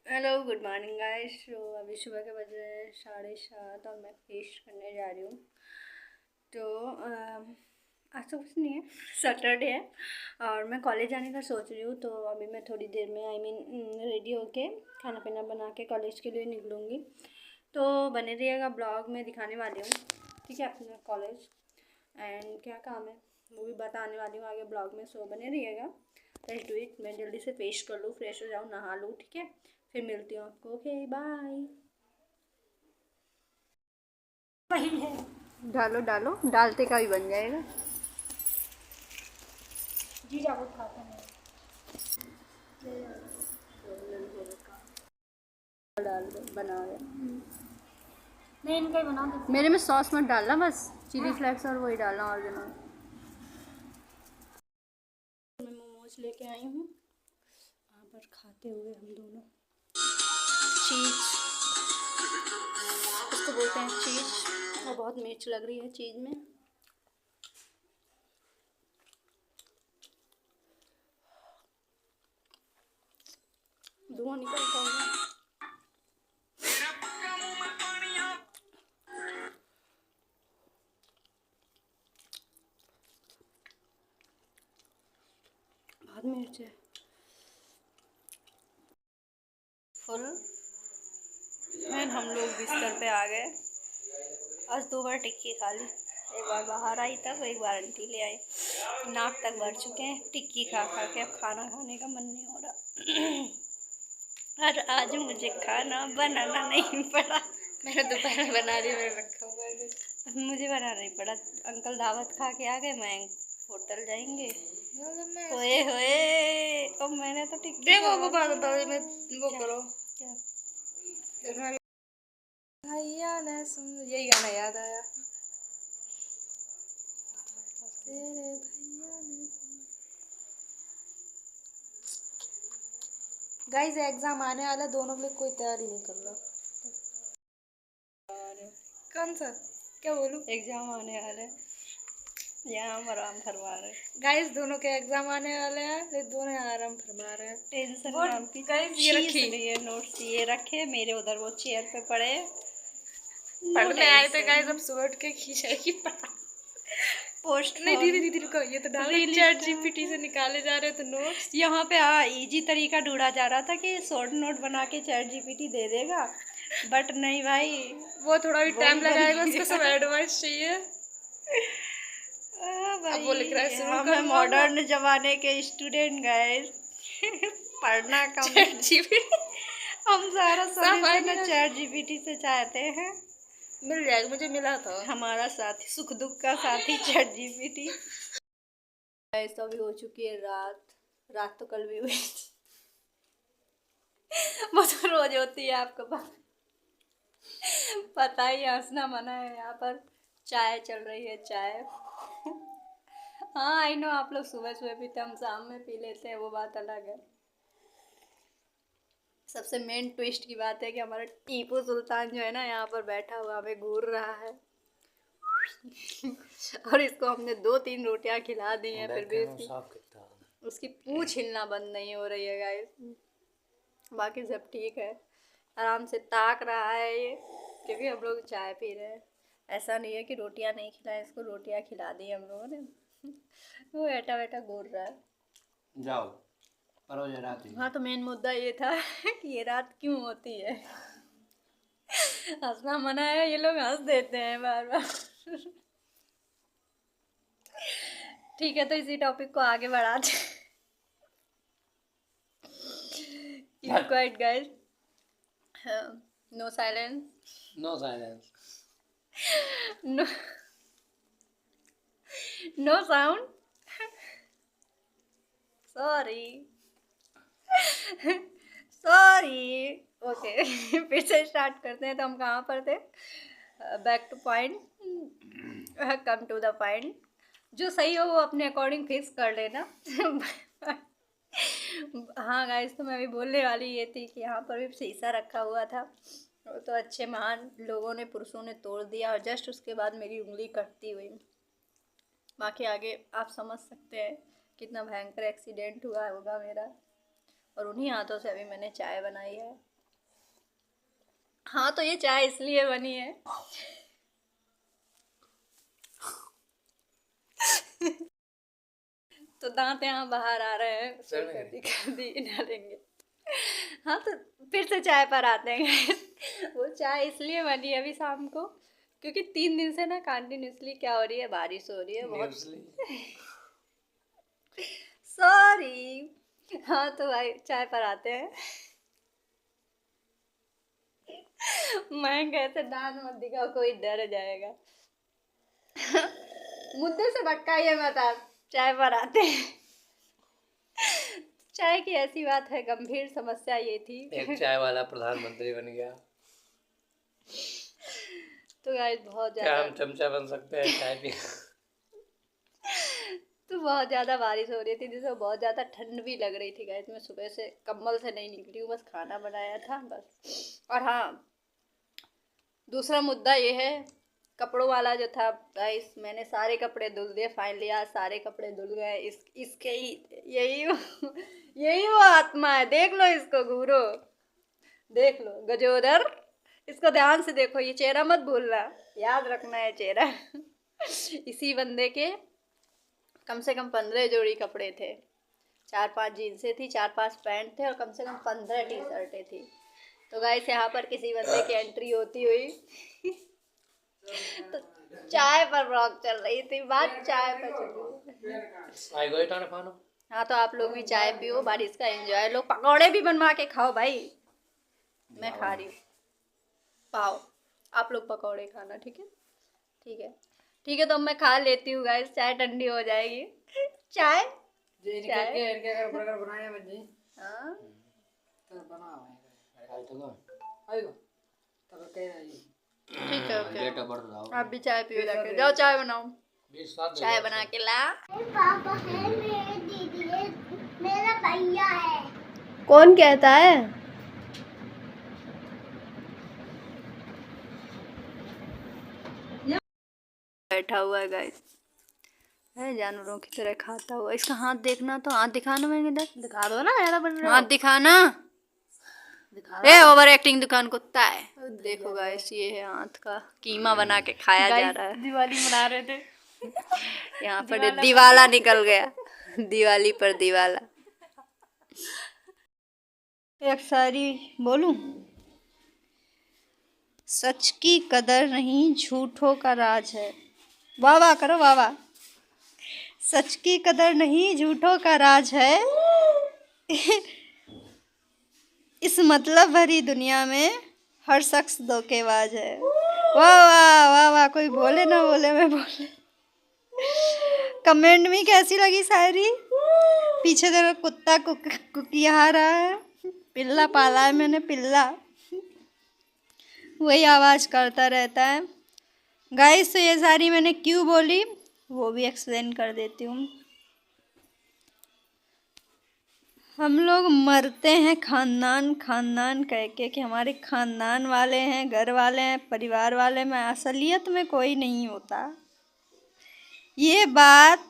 Hello good morning guys. तो अभी सुबह के बजे 7:30 और मैं पेस्ट करने जा रही हूँ। तो आज तो कुछ नहीं है, सैटरडे है और मैं कॉलेज जाने का सोच रही हूँ। तो अभी मैं थोड़ी देर में रेडी होके खाना पीना बना के कॉलेज के लिए निकलूँगी। तो बने रहिएगा, ब्लॉग में दिखाने वाली हूँ, ठीक है, अपना कॉलेज एंड क्या काम है वो भी बताने वाली हूँ आगे ब्लॉग में। सो बने रहिएगा। Let's do it. मैं जल्दी से पेस्ट कर लूँ, फ्रेश हो जाऊँ, नहा लूँ, ठीक है, फिर मिलती हूँ आपको। Okay bye. वही है, डालो डालो, डालते का भी बन जाएगा। जी जा वो खाता है। डाल दो, बना रहे नहीं, इनका ही बना दो। मेरे में सॉस मत डालना, बस चिली फ्लेक्स और वही डालना ऑरिजिनल। मैं मोमोज लेके आई हूँ, वहाँ पर खाते हुए हम दोनों। चीज़, इसको बोलते हैं चीज़, और बहुत मिर्च लग रही है चीज़ में। धुआं निकलता होगा। बहुत मिर्च है। फुल एंड हम लोग बिस्तर पे आ गए। आज 2 बार टिक्की खा ली, एक बार बाहर आई तब, एक बार आंटी ले आई। नाक तक भर चुके हैं टिक्की खा खा के, अब खाना खाने का मन नहीं हो रहा। और आज मुझे खाना बनाना नहीं पड़ा। मैंने दोपहर में बना ली, मैंने रखा हुआ है, मुझे बनाना नहीं पड़ा। अंकल दावत खा के आ गए, मैं होटल जाएंगे। होए होए, तो मैंने तो टिक्की वो बात में वो करो क्या, भैया ने सुन, यही गाना याद आया। तेरे भैया ने गाइस एग्जाम आने वाला, दोनों के लिए कोई तैयारी नहीं कर रहा। कौन सा, क्या बोलूं, एग्जाम आने वाले हैं, यहाँ हम आराम फरमा रहे हैं। गाइस दोनों के एग्जाम आने वाले हैं, ये दोनों आराम फरमा रहे हैं। टेंशन नाम की गाइस ये रखी है, नोट्स ये रखे मेरे उधर, वो चेयर पे पड़े पढ़ने आए थे गाइस। अब सुबह उठ के खींचाएगी पोस्ट नहीं, दीदी दीदी रुको, ये तो डाल चैट जीपीटी से निकाले जा रहे थे नोट्स यहाँ पे। हाँ, इजी तरीका ढूंढा जा रहा था कि शॉर्ट नोट बना के चैट जीपीटी दे देगा, बट नहीं भाई, वो थोड़ा भी टाइम लगाएगा, उसको सब एडवाइस चाहिए। अब वो लिख रहा है शुरू कर, मॉडर्न जमाने के स्टूडेंट गाइस पढ़ना कम, हम सारा सॉल्यूशन चैट जीपीटी से चाहते हैं। मिल जाएगा, मुझे मिला था, हमारा साथी, सुख दुख का साथी चैट जीपीटी। ऐसा भी हो चुकी है रात, रात तो कल भी हुई थी वो तो रोज होती है, आपको पता ही, हंसना मना है यहाँ पर। चाय चल रही है, चाय हाँ आई नो, आप लोग सुबह सुबह पीते, हम शाम में पी लेते हैं, वो बात अलग है। सबसे मेन ट्विस्ट की बात है कि हमारा टीपू सुल्तान जो है ना, यहाँ पर बैठा हुआ हमें घूर रहा है और इसको हमने 2-3 रोटियां खिला दी हैं, फिर भी उसकी पूंछ हिलना बंद नहीं हो रही है गाइस। बाकी सब ठीक है, आराम से ताक रहा है ये, क्योंकि हम लोग चाय पी रहे हैं। ऐसा नहीं है कि रोटियां नहीं खिलाएं, इसको रोटियां खिला दी हम लोगों ने वो बैठा बैठा घूर रहा है। जाओ परो ये रात। हाँ, तो मेन मुद्दा ये था कि ये रात क्यों होती है हंसना मना है, ये लोग हंस देते हैं बार बार ठीक है, तो इसी टॉपिक को आगे बढ़ाते Keep quiet guys, no silence, no silence, no no sound sorry sorry okay फिर से स्टार्ट करते हैं। तो हम कहाँ पर थे, back to point, come to the point. जो सही हो वो अपने अकॉर्डिंग फिक्स कर लेना हाँ गाइस, तो मैं अभी बोलने वाली ये थी कि यहाँ पर भी शीशा रखा हुआ था, तो अच्छे महान लोगों ने, पुरुषों ने तोड़ दिया, और जस्ट उसके बाद मेरी उंगली कटती हुई। बाकी आगे आप समझ सकते हैं कितना भयंकर एक्सीडेंट हुआ होगा मेरा, और उन्हीं हाथों से अभी मैंने चाय बनाई है। हाँ तो ये चाय इसलिए बनी है तो दांत यहाँ बाहर आ रहे हैं, कर दी डालेंगे। हाँ तो फिर से चाय पर आते हैं वो चाय इसलिए बनी है अभी शाम को क्योंकि 3 दिन से ना कंटिन्यूसली क्या हो रही है, बारिश हो रही है बहुत। सॉरी। हाँ तो भाई चाय पर आते हैं। मैं कहते दांत मत दिखाओ, कोई डर जाएगा। मुद्दे से भटकाइए मत आप, चाय पर आते हैं। चाय की ऐसी बात है, गंभीर समस्या ये थी एक चाय वाला प्रधानमंत्री बन गया। तो गाइस बहुत क्या ज्यादा हम चमचा बन सकते हैं चाय पी? तो बहुत ज़्यादा बारिश हो रही थी जिससे बहुत ज़्यादा ठंड भी लग रही थी गाइस। मैं सुबह से कंबल से नहीं निकली हूँ, बस खाना बनाया था बस। और हाँ, दूसरा मुद्दा ये है, कपड़ों वाला जो था गाइस, मैंने सारे कपड़े धुल दिए फाइनली। आज सारे कपड़े धुल गए। इसके ही यही वो आत्मा है। देख लो इसको, घूरो देख लो गजोदर, इसको ध्यान से देखो, ये चेहरा मत भूलना, याद रखना है चेहरा। इसी बंदे के कम से कम 15 जोड़ी कपड़े थे। 4-5 जीन्सें थी, 4-5 पैंट थे और कम से कम 15 टी शर्टें थी। तो गाइस यहाँ पर किसी बंदे की एंट्री होती हुई तो चाय पर ब्लॉग चल रही थी, बात चाय पर चल रही। हाँ तो आप लोग भी चाय पियो, बारिश का एंजॉय लो, पकौड़े भी बनवा के खाओ भाई, मैं खा रही हूँ। पाओ आप लोग पकौड़े खाना, ठीक है ठीक है ठीक है। तो मैं खा लेती हूँ गाइस, चाय ठंडी हो जाएगी। चाय ठीक है ओके। आप भी चाय पियो, जाके जाओ चाय बनाओ, चाय बना के ला। पापा है, मेरे दीदी है, मेरा भैया है। कौन कहता है? बैठा हुआ है गाइस, है जानवरों की तरह खाता हुआ। इसका हाथ देखना, तो हाथ दिखाना, मैंने इधर दिखा दो ना, ज्यादा बन रहा, हाथ दिखाना, ए ओवर एक्टिंग दुकान कुत्ता है। देखो गाइस, ये है हाथ का कीमा बना के खाया जा रहा है। दिवाली मना रहे थे यहाँ पर दिवाला निकल गया, दिवाली पर दिवाला। एक शायरी बोलूं, सच की कदर नहीं झूठों का राज है। वाह वाह करो, वाह वाह। सच की कदर नहीं झूठों का राज है। इस मतलब भरी दुनिया में हर शख्स धोखेबाज है। वाह वाह वाह वाह, कोई बोले ना बोले, मैं बोले। कमेंट में कैसी लगी शायरी? पीछे देखो कुत्ता कुकिया रहा है, पिल्ला पाला है मैंने, पिल्ला वही आवाज करता रहता है गाइस। तो ये सारी मैंने क्यों बोली वो भी एक्सप्लेन कर देती हूँ। हम लोग मरते हैं खानदान खानदान कह के कि हमारे खानदान वाले हैं, घर वाले हैं, परिवार वाले में असलियत में कोई नहीं होता। ये बात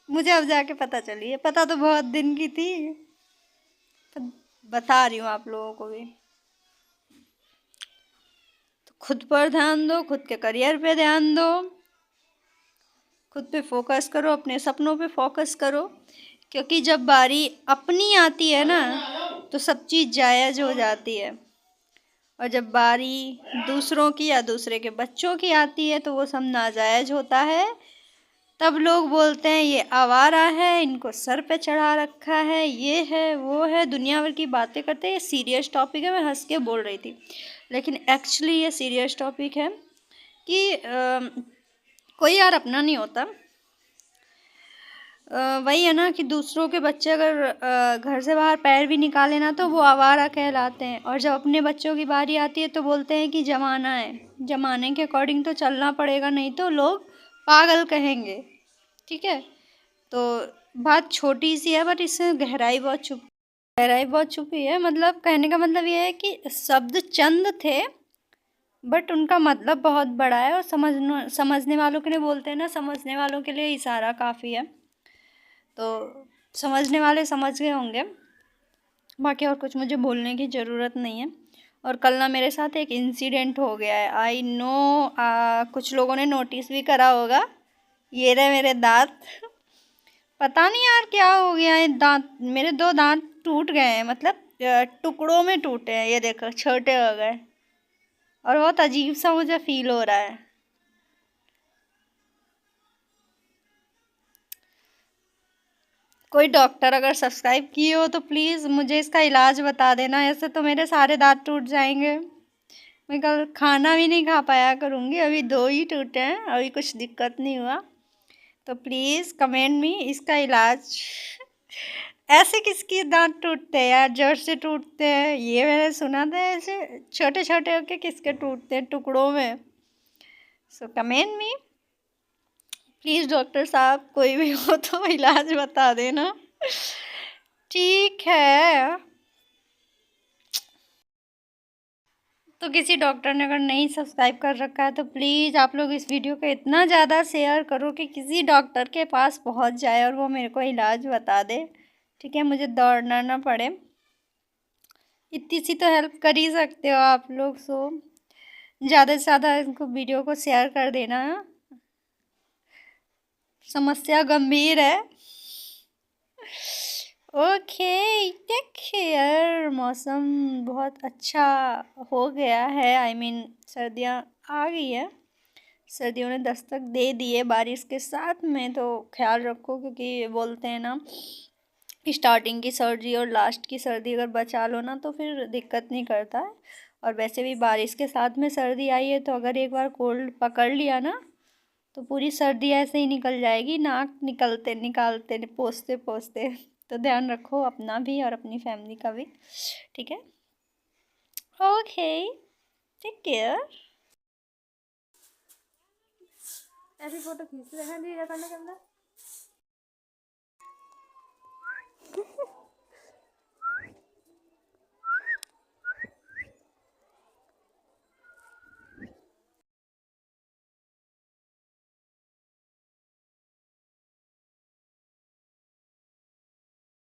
मुझे अब जाके पता चली है, पता तो बहुत दिन की थी, बता रही हूँ आप लोगों को भी। तो खुद पर ध्यान दो, खुद के करियर पे ध्यान दो, खुद पे फोकस करो, अपने सपनों पे फोकस करो, क्योंकि जब बारी अपनी आती है ना तो सब चीज़ जायज़ हो जाती है, और जब बारी दूसरों की या दूसरे के बच्चों की आती है तो वो सब नाजायज़ होता है। तब लोग बोलते हैं ये आवारा है, इनको सर पे चढ़ा रखा है, ये है वो है, दुनिया भर की बातें करते हैं। ये सीरियस टॉपिक है, मैं हंस के बोल रही थी, लेकिन एक्चुअली ये सीरियस टॉपिक है कि कोई यार अपना नहीं होता। वही है ना कि दूसरों के बच्चे अगर घर से बाहर पैर भी निकाले ना तो वो आवारा कहलाते हैं, और जब अपने बच्चों की बारी आती है तो बोलते हैं कि ज़माना है, ज़माने के अकॉर्डिंग तो चलना पड़ेगा, नहीं तो लोग पागल कहेंगे। ठीक है, तो बात छोटी सी है बट इसमें गहराई बहुत छुपी है। मतलब कहने का मतलब ये है कि शब्द चंद थे बट उनका मतलब बहुत बड़ा है, और समझने वालों के लिए, बोलते हैं ना, समझने वालों के लिए इशारा काफ़ी है। तो समझने वाले समझ गए होंगे, बाकी और कुछ मुझे बोलने की ज़रूरत नहीं है। और कल ना मेरे साथ एक इंसिडेंट हो गया है। आई नो कुछ लोगों ने नोटिस भी करा होगा। ये रहे मेरे दांत। पता नहीं यार क्या हो गया है, दांत मेरे 2 दांत टूट गए हैं, मतलब टुकड़ों में टूटे हैं। ये देखो छोटे हो गए और बहुत अजीब सा मुझे फील हो रहा है। कोई डॉक्टर अगर सब्सक्राइब किए हो तो प्लीज़ मुझे इसका इलाज बता देना, ऐसे तो मेरे सारे दांत टूट जाएंगे। मैं कल खाना भी नहीं खा पाया करूँगी। अभी 2 ही टूटे हैं, अभी कुछ दिक्कत नहीं हुआ। तो प्लीज़ कमेंट में इसका इलाज। ऐसे किसके दांत टूटते हैं यार, जड़ से टूटते हैं? ये मैंने सुना था ऐसे छोटे छोटे होके किसके टूटते हैं टुकड़ों में। सो कमेंट में प्लीज़ डॉक्टर साहब कोई भी हो तो इलाज बता देना, ठीक है। तो किसी डॉक्टर ने अगर नहीं सब्सक्राइब कर रखा है तो प्लीज़ आप लोग इस वीडियो को इतना ज़्यादा शेयर करो कि किसी डॉक्टर के पास पहुंच जाए और वो मेरे को इलाज बता दे, ठीक है, मुझे दौड़ना ना पड़े। इतनी सी तो हेल्प कर ही सकते हो आप लोग। सो ज़्यादा से ज़्यादा इनको वीडियो को शेयर कर देना। समस्या गंभीर है। Okay, take care. मौसम बहुत अच्छा हो गया है, आई मीन सर्दियाँ आ गई है। सर्दियों ने दस्तक दे दी है बारिश के साथ में, तो ख्याल रखो क्योंकि बोलते हैं ना स्टार्टिंग की सर्दी और लास्ट की सर्दी अगर बचा लो ना तो फिर दिक्कत नहीं करता है। और वैसे भी बारिश के साथ में सर्दी आई है तो अगर एक बार कोल्ड पकड़ लिया ना तो पूरी सर्दी ऐसे ही निकल जाएगी, नाक निकलते निकालते पोंछते पोंछते। तो ध्यान रखो अपना भी और अपनी फैमिली का भी, ठीक है। Okay, take care. ऐसी फोटो खींच लेना, दीजिए करना के अंदर।